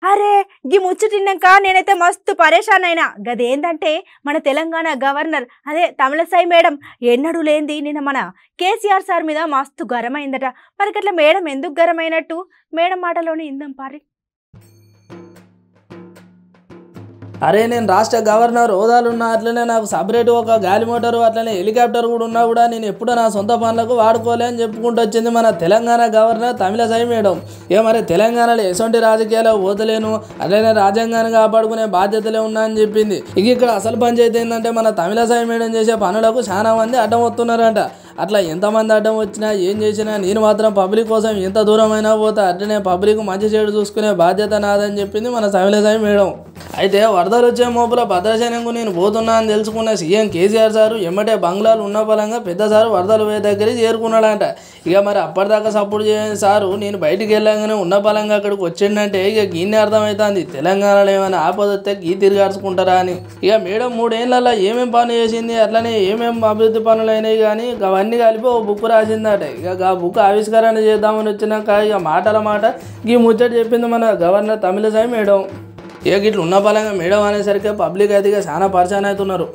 అరే గీ ముచ్చటిన్నాక నేనైతే మస్తు పరేషాన్ అయినా. గదేందంటే మన తెలంగాణ గవర్నర్ అదే తమిళసై మేడం ఎన్నడూ లేంది నిన్న మన కేసీఆర్ సార్ మీద మస్తు గరమైందట. మరి అట్లా మేడం ఎందుకు గరమైనట్టు మేడం మాటలోనే ఇందాం పారి. అరే నేను రాష్ట్ర గవర్నర్ హోదాలు ఉన్నా, అట్లనే నాకు సపరేట్ ఒక గాలి మోటారు అట్లనే హెలికాప్టర్ కూడా ఉన్నా కూడా నేను ఎప్పుడూ నా సొంత పనులకు వాడుకోలే అని చెప్పుకుంటూ వచ్చింది మన తెలంగాణ గవర్నర్ తమిళసై మేడం. ఇక మరి తెలంగాణలో ఎటువంటి రాజకీయాలు పోతలేను, అట్లనే రాజ్యాంగాన్ని కాపాడుకునే బాధ్యతలే ఉన్నా అని చెప్పింది. ఇక ఇక్కడ అసలు పంచాయతీ ఏంటంటే మన తమిళసై మేడం చేసే పనులకు చాలా మంది అడ్డం వస్తున్నారంట. అట్లా ఎంతమంది అడ్డం వచ్చినా ఏం చేసినా నేను మాత్రం పబ్లిక్ కోసం ఎంత దూరమైనా పోతా, అట్లనే పబ్లిక్ మంచి చెడు చూసుకునే బాధ్యత నాదని చెప్పింది మన తమిళసై మేడం. అయితే వరదలు వచ్చే మోపుల భద్రాచలంకు నేను పోతున్నా అని తెలుసుకున్న సీఎం కేసీఆర్ సారు ఎమ్మటే బంగ్లాలు ఉన్న పలంగా పెద్ద సారు వరదలు పోయే దగ్గరికి చేరుకున్నాడంట. ఇక మరి అప్పటిదాకా సపోర్ట్ చేయని సారు నేను బయటికి వెళ్ళగానే ఉన్న పలంగా అక్కడికి వచ్చిందంటే ఇక గీనే అర్థమవుతుంది తెలంగాణలో ఏమైనా ఆపదొస్తే గీ తిరిగాడుచుకుంటారా అని. ఇక మేడం 3 ఏళ్ళల్లో ఏమేం పనులు చేసింది, అట్లనే ఏమేం అభివృద్ధి పనులు అయినాయి కానీ అవన్నీ కలిపి ఓ బుక్ రాసిందట. ఇక ఆ బుక్ ఆవిష్కరణ చేద్దామని వచ్చినాక ఇక మాటల మాట ఈ ముచ్చట చెప్పింది మన గవర్నర్ తమిళసై మేడం. ఇక ఇట్లా ఉన్న పలంగా మేడం అనేసరికి పబ్లిక్ అయితే చాలా పరిచయం అవుతున్నారు.